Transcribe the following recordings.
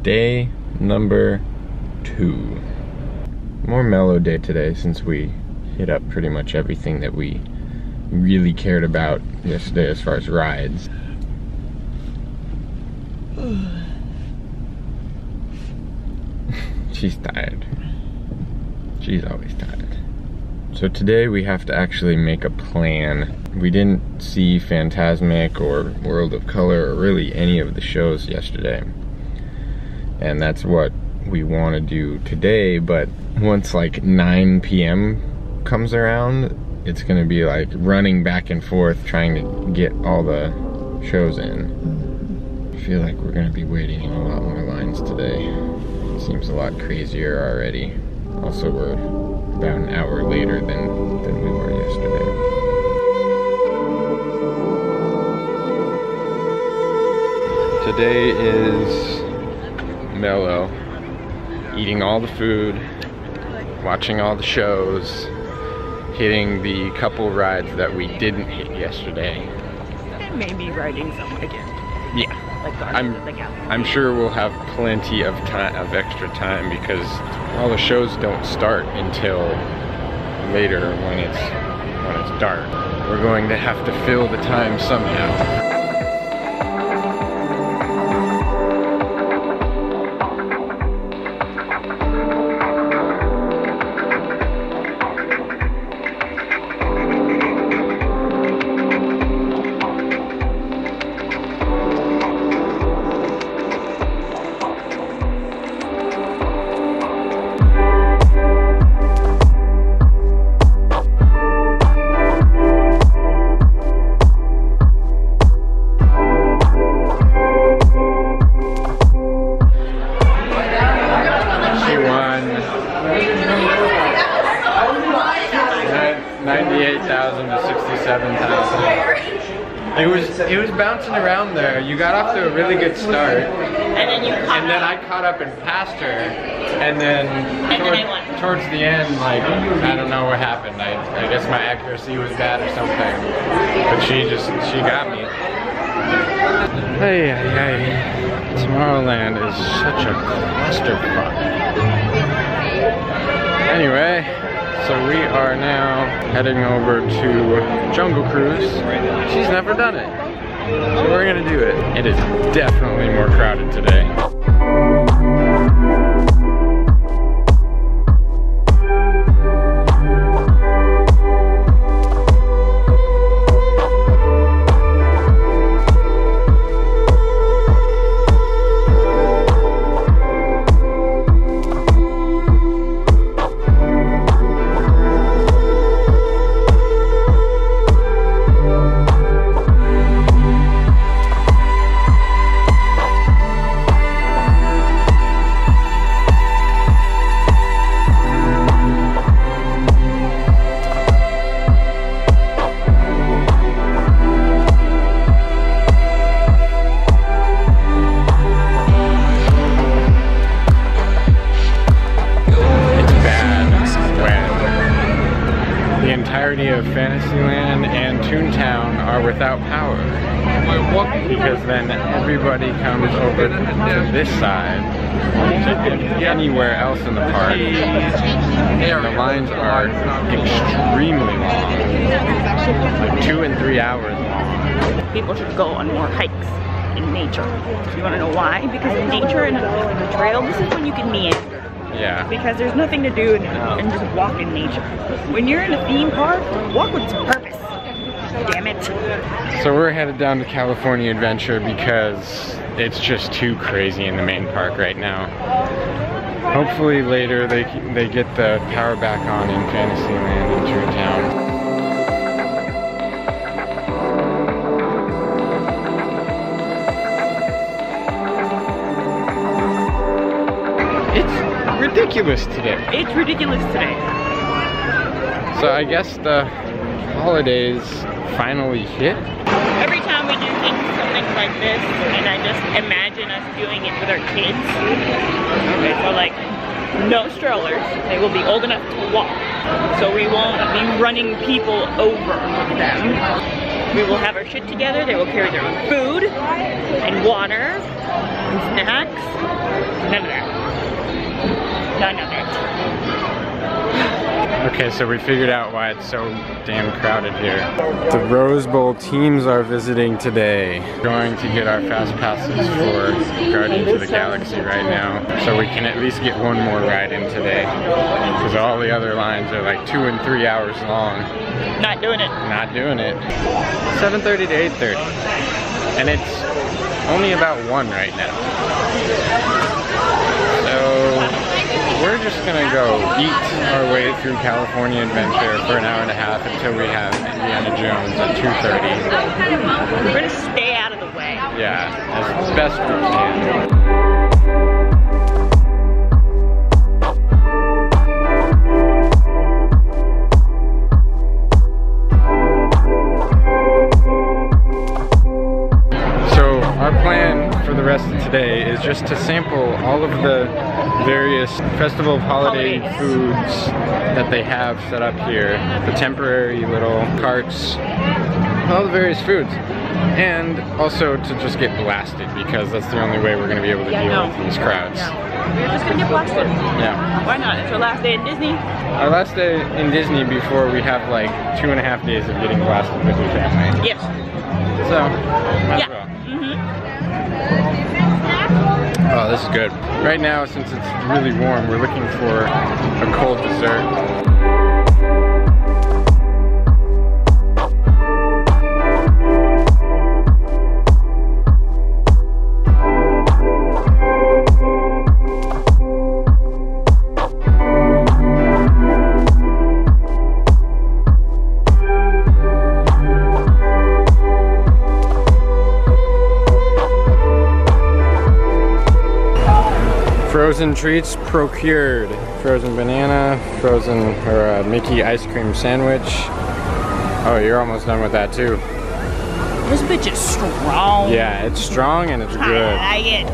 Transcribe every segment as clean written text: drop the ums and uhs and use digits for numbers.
Day number 2. More mellow day today since we hit up pretty much everything that we really cared about yesterday as far as rides. She's tired. She's always tired. So today we have to actually make a plan. We didn't see Fantasmic or World of Color or really any of the shows yesterday. And that's what we want to do today, but once like 9 p.m. comes around, it's gonna be like running back and forth trying to get all the shows in. I feel like we're gonna be waiting in a lot more lines today. It seems a lot crazier already. Also, we're about an hour later than we were yesterday. Today is mellow. Eating all the food, watching all the shows, hitting the couple rides that we didn't hit yesterday. And maybe riding some again. Yeah. Like I'm sure we'll have plenty of extra time because all the shows don't start until later when it's dark. We're going to have to fill the time somehow. It was bouncing around there. You got off to a really good start, and then I caught up and passed her, and then towards the end, like, I don't know what happened. I guess my accuracy was bad or something, but she got me. Hey. Tomorrowland is such a clusterfuck. Anyway, so we are now heading over to Jungle Cruise. She's never done it, so we're gonna do it. It is definitely more crowded today. Of Fantasyland and Toontown are without power because then everybody comes over to this side to anywhere else in the park. The lines are extremely long, like 2 and 3 hours long. People should go on more hikes in nature. You want to know why? Because in nature and the trail, this is when you can meander. Yeah. Because there's nothing to do and just walk in nature. When you're in a theme park, walk with some purpose. Damn it. So we're headed down to California Adventure because it's just too crazy in the main park right now. Hopefully later they get the power back on in Fantasyland and Toontown. Ridiculous today. It's ridiculous today. So I guess the holidays finally hit. Every time we do something like this, and I just imagine us doing it with our kids. Okay, so like no strollers. They will be old enough to walk. So we won't be running people over them. We will have our shit together. They will carry their own food and water and snacks. None of that. None of it. Okay, so we figured out why it's so damn crowded here. The Rose Bowl teams are visiting today. Going to get our fast passes for Guardians of the Galaxy right now, so we can at least get one more ride in today. Because all the other lines are like 2 and 3 hours long. Not doing it. Not doing it. 7:30 to 8:30. And it's only about 1 right now. So we're just gonna go eat our way through California Adventure for an hour and a half until we have Indiana Jones at 2:30. We're gonna stay out of the way. Yeah, as best we can. The rest of today is just to sample all of the various Festival of Holiday foods that they have set up here. The temporary little carts, all the various foods. And also to just get blasted, because that's the only way we're going to be able to deal with these crowds. Yeah. We're just going to get blasted. Yeah. Why not? It's our last day at Disney. Our last day in Disney before we have like 2.5 days of getting blasted with your family. Yes. So, might as well. Oh, this is good. Right now, since it's really warm, we're looking for a cold dessert. Frozen treats procured. Frozen banana, frozen Mickey ice cream sandwich. Oh, you're almost done with that too. This bitch is strong. Yeah, it's strong and it's good. I like it.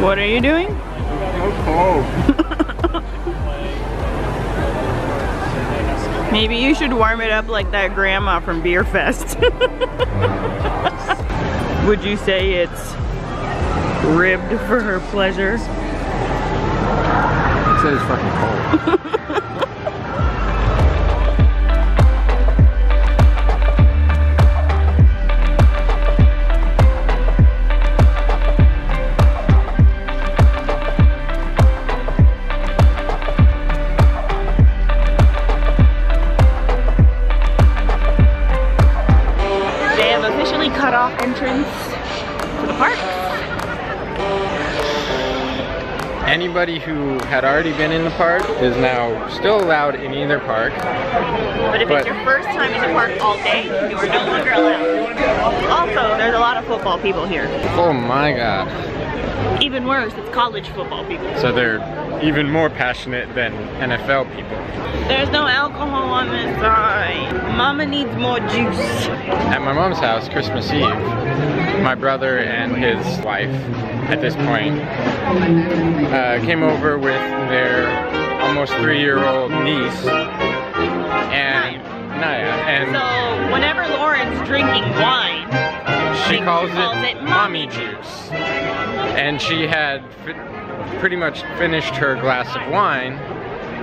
What are you doing? So cold. Maybe you should warm it up like that grandma from Beer Fest. Would you say it's ribbed for her pleasure? I'd say it's fucking cold. Cut off entrance to the park. Anybody who had already been in the park is now still allowed in either park. But if it's your first time in the park all day, you are no longer allowed. Also, there's a lot of football people here. Oh my god. Even worse, it's college football people. So they're even more passionate than NFL people. There's no alcohol on this side. Mama needs more juice. At my mom's house, Christmas Eve, my brother and his wife, at this point, came over with their almost 3-year-old niece, and Naya. And so whenever Lauren's drinking wine, she calls it mommy juice. And she had pretty much finished her glass of wine,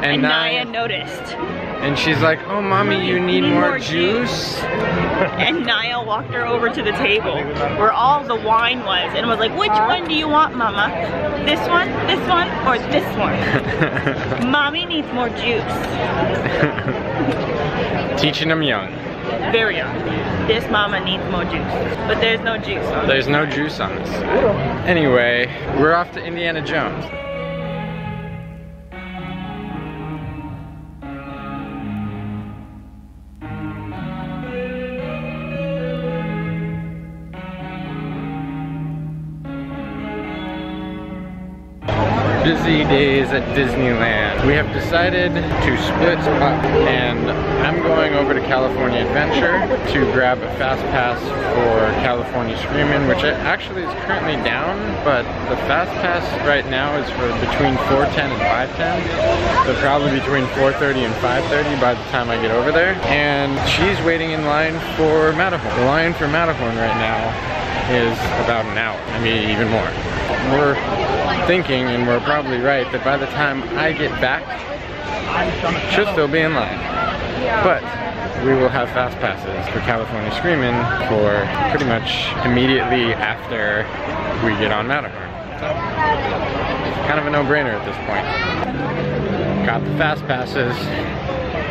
and Naya noticed. And she's like, "Oh, mommy, you need more juice?" And Naya walked her over to the table where all the wine was and was like, "Which one do you want, mama? This one, or this one?" Mommy needs more juice. Teaching them young. Very young. This mama needs more juice. But there's no juice on this. There's no juice on this. Anyway, we're off to Indiana Jones. busy days at Disneyland. We have decided to split up, and I'm going over to California Adventure to grab a fast pass for California Screamin', which actually is currently down, but the fast pass right now is for between 4:10 and 5:10, so probably between 4:30 and 5:30 by the time I get over there. And she's waiting in line for Matterhorn. The line for Matterhorn right now is about an hour, maybe even more. We're thinking, and we're probably right, that by the time I get back, should still be in line. But we will have fast passes for California Screamin' for pretty much immediately after we get on Matterhorn. So, it's kind of a no-brainer at this point. Got the fast passes,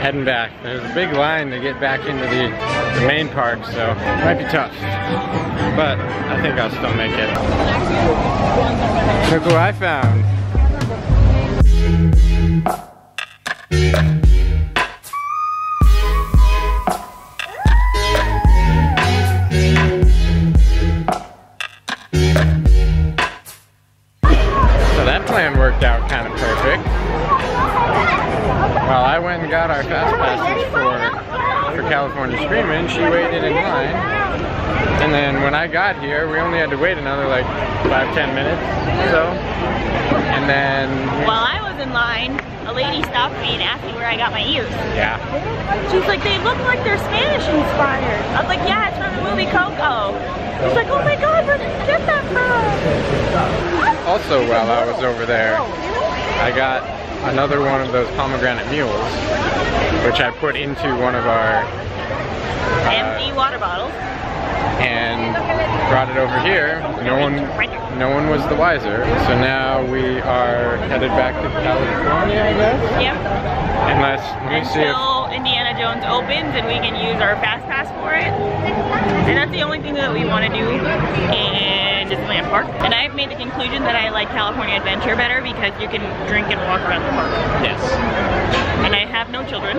heading back. There's a big line to get back into the main park, so it might be tough. But I think I'll still make it. Look who I found. So that plan worked out kind of perfect. Well, I went and got our fast passes for California Screamin'. She waited in line. And then when I got here, we only had to wait another like 5-10 minutes or so. And then... While I was in line, a lady stopped me and asked me where I got my ears. Yeah. She's like, they look like they're Spanish inspired. I was like, yeah, it's from the movie Coco. She's like, oh my god, where did you get that from? Also, while I was over there, I got another one of those pomegranate mules, which I put into one of our empty water bottles, and brought it over here. No one was the wiser. So now we are headed back to California, I guess. Yep. Unless we see if until Indiana Jones opens and we can use our fast pass for it. And that's the only thing that we want to do in Disneyland Park. And I've made the conclusion that I like California Adventure better because you can drink and walk around the park. yes. And I have no children,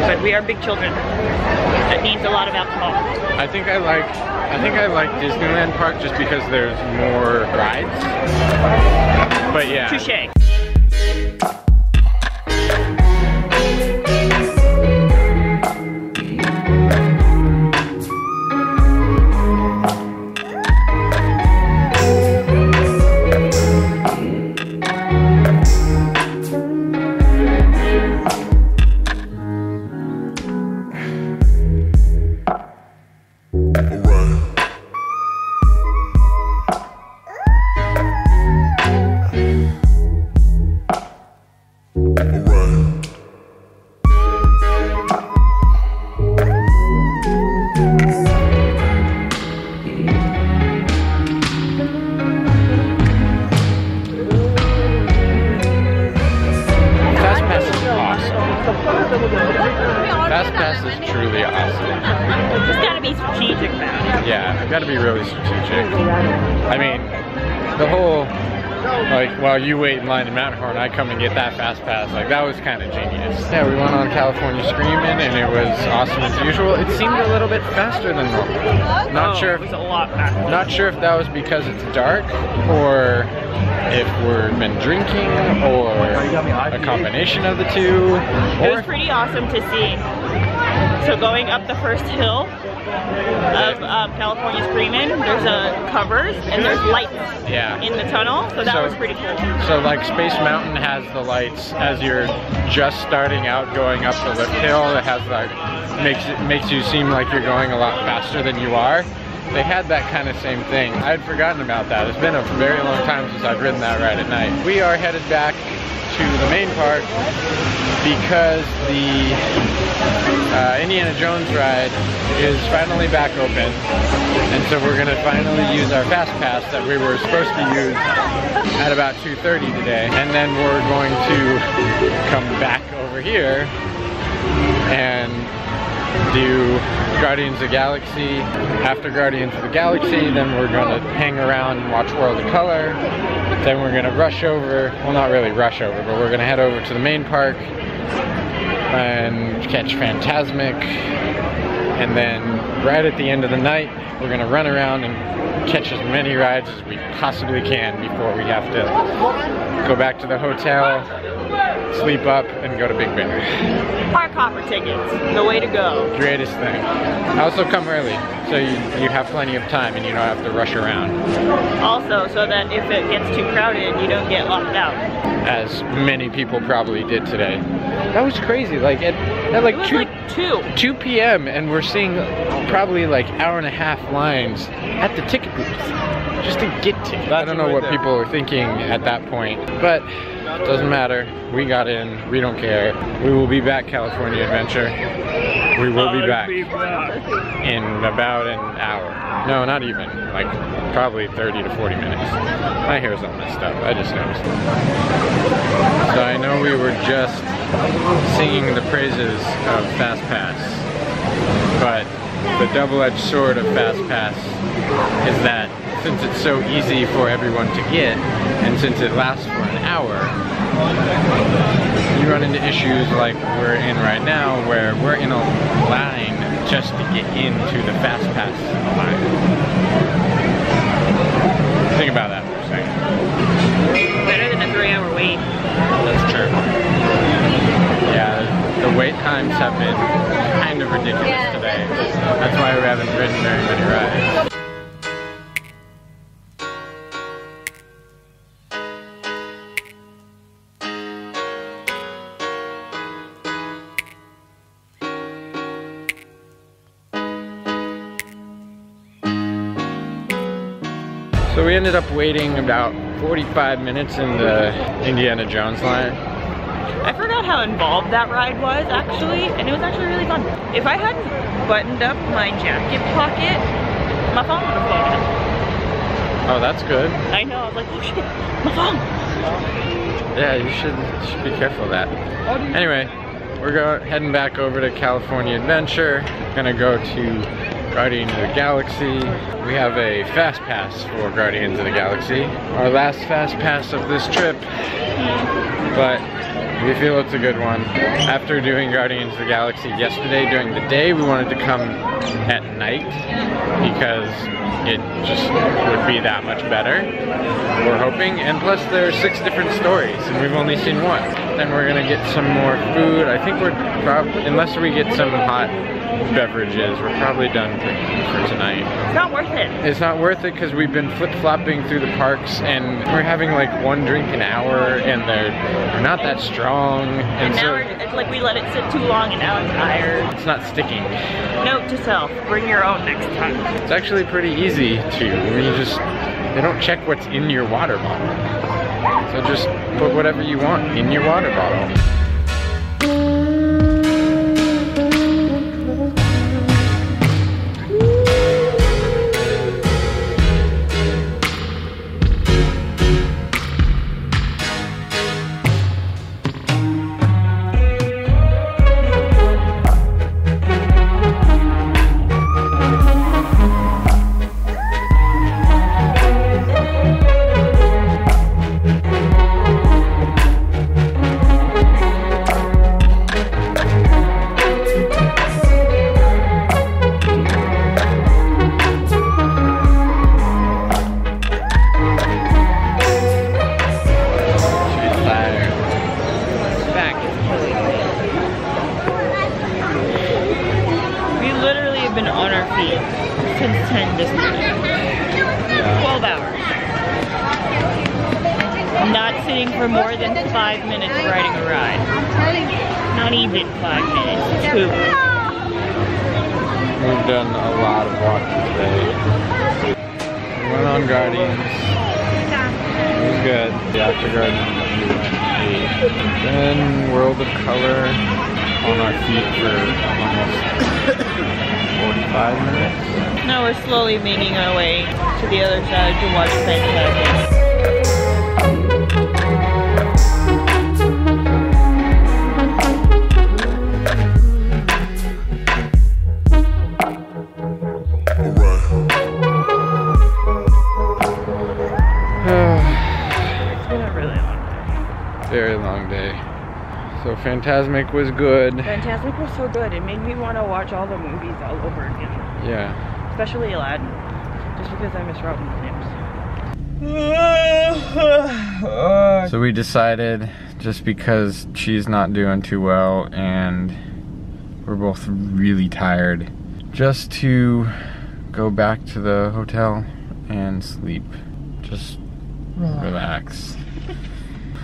but we are big children. That needs a lot of alcohol. I think I like Disneyland Park just because there's more rides. But yeah. Touché. Fast Pass is truly awesome. Just gotta be strategic about it. Yeah, gotta be really strategic. I mean, the whole, like, while you wait in line in Matterhorn, I come and get that Fast Pass, like, that was kind of genius. Yeah, we went on California Screamin', and it was awesome as usual. It seemed a little bit faster than normal. Not sure if, it was a lot faster. Not sure if that was because it's dark, or if we've been drinking, or a combination of the two. It was pretty awesome to see. So going up the first hill of California Screamin', there's covers and there's lights in the tunnel, so that was pretty cool. So like Space Mountain has the lights as you're just starting out going up the lift hill. It has like makes you seem like you're going a lot faster than you are. They had that kind of same thing. I had forgotten about that. It's been a very long time since I've ridden that ride at night. We are headed back to the main park because the Indiana Jones ride is finally back open, and so we're gonna finally use our Fast Pass that we were supposed to use at about 2:30 today, and then we're going to come back over here and do Guardians of the Galaxy. After Guardians of the Galaxy, then we're gonna hang around and watch World of Color. Then we're gonna rush over, well, not really rush over, but we're gonna head over to the main park and catch Fantasmic And then right at the end of the night, we're gonna run around and catch as many rides as we possibly can before we have to go back to the hotel, sleep up, and go to Big Bear. Park hopper tickets, the way to go. Greatest thing. Also come early, so you have plenty of time and you don't have to rush around. Also, so that if it gets too crowded, you don't get locked out. As many people probably did today. That was crazy, like at like, 2 p.m. and we're seeing probably like hour-and-a-half lines at the ticket booth just to get tickets. I don't know what people were thinking at that point, but it doesn't matter. We got in, we don't care. We will be back, California Adventure. We will be back in about an hour. No, not even, like probably 30 to 40 minutes. My hair's all messed up, I just noticed. So I know we were just singing the praises of Fast Pass, but the double-edged sword of Fast Pass is that since it's so easy for everyone to get, and since it lasts for an hour, you run into issues like we're in right now, where we're in a line just to get into the Fast Pass line. Think about that for a second. Better than a 3-hour wait. That's true. Yeah, the wait times have been kind of ridiculous today. That's why we haven't ridden very many rides. So we ended up waiting about 45 minutes in the Indiana Jones line. I forgot how involved that ride was actually, and it was actually really fun. If I hadn't buttoned up my jacket pocket, my phone would have flown out. Oh, that's good. I know, I was like, oh shit, my phone! Yeah, you should be careful of that. Anyway, we're heading back over to California Adventure. Gonna go to Guardians of the Galaxy. We have a fast pass for Guardians of the Galaxy. Our last fast pass of this trip, but we feel it's a good one. After doing Guardians of the Galaxy yesterday during the day, we wanted to come at night because it just would be that much better, we're hoping. And plus there are 6 different stories and we've only seen 1. Then we're gonna get some more food. I think we're probably, unless we get some hot beverages, we're probably done drinking for tonight. It's not worth it. It's not worth it because we've been flip-flopping through the parks and we're having like 1 drink an hour and they're not that strong. And now so it's like we let it sit too long and now I'm tired. it's not sticking. Note to self, bring your own next time. It's actually pretty easy to. They don't check what's in your water bottle. So just put whatever you want in your water bottle. Since 10 Disneyland. 12 hours. Not sitting for more than 5 minutes riding a ride. Not even 5 minutes. 2. We've done a lot of walking today. We went on Guardians. It was good. Yeah, after Guardians we went to then World of Color on our feet for almost 45 minutes. Now we're slowly making our way to the other side to watch Fantasyland. Very long day. So Fantasmic was good. Fantasmic was so good. It made me want to watch all the movies all over again. Yeah. Especially Aladdin. Just because I miss Robin Williams. So we decided, just because she's not doing too well and we're both really tired, just to go back to the hotel and sleep. Just relax.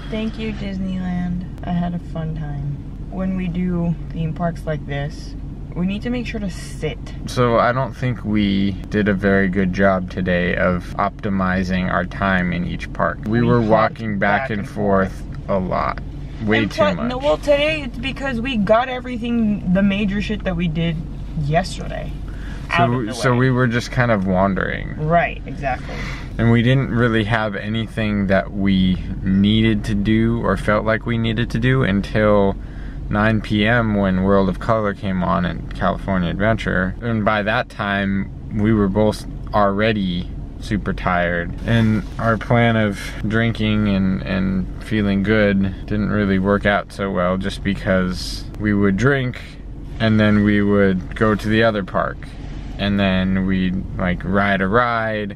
Thank you, Disneyland. I had a fun time. When we do theme parks like this, we need to make sure to sit. So I don't think we did a very good job today of optimizing our time in each park. We were walking back and forth a lot. Way too much. No, well, today it's because we got everything, the major shit that we did yesterday. So we were just kind of wandering. Right, exactly. And we didn't really have anything that we needed to do or felt like we needed to do until 9 p.m. when World of Color came on in California Adventure. And by that time, we were both already super tired. And our plan of drinking and feeling good didn't really work out so well, just because we would drink and then we would go to the other park. And then we'd like ride a ride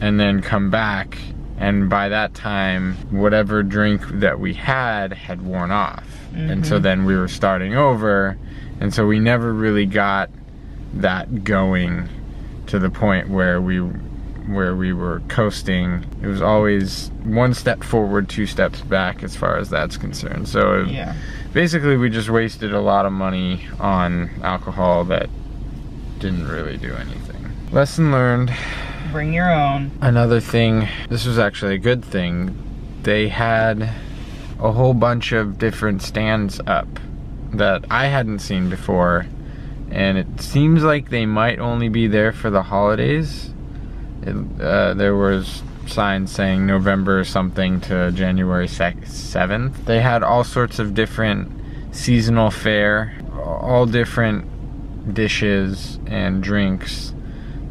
and then come back, and by that time whatever drink that we had worn off. And so then we were starting over, and so we never really got that going to the point where we were coasting. It was always one step forward, two steps back as far as that's concerned. So yeah, basically we just wasted a lot of money on alcohol that didn't really do anything. Lesson learned. Bring your own. Another thing, this was actually a good thing, they had a whole bunch of different stands up that I hadn't seen before, and it seems like they might only be there for the holidays. There was signs saying November something to January 7th. They had all sorts of different seasonal fare, all different dishes and drinks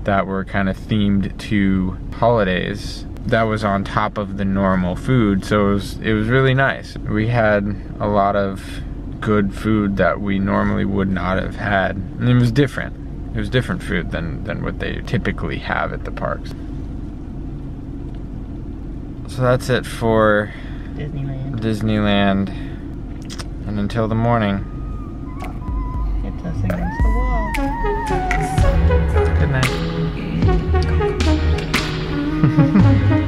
that were kind of themed to holidays. That was on top of the normal food, so it was really nice. We had a lot of good food that we normally would not have had, and it was different. It was different food than what they typically have at the parks. So that's it for Disneyland. And until the morning, it's us against the wall. good night.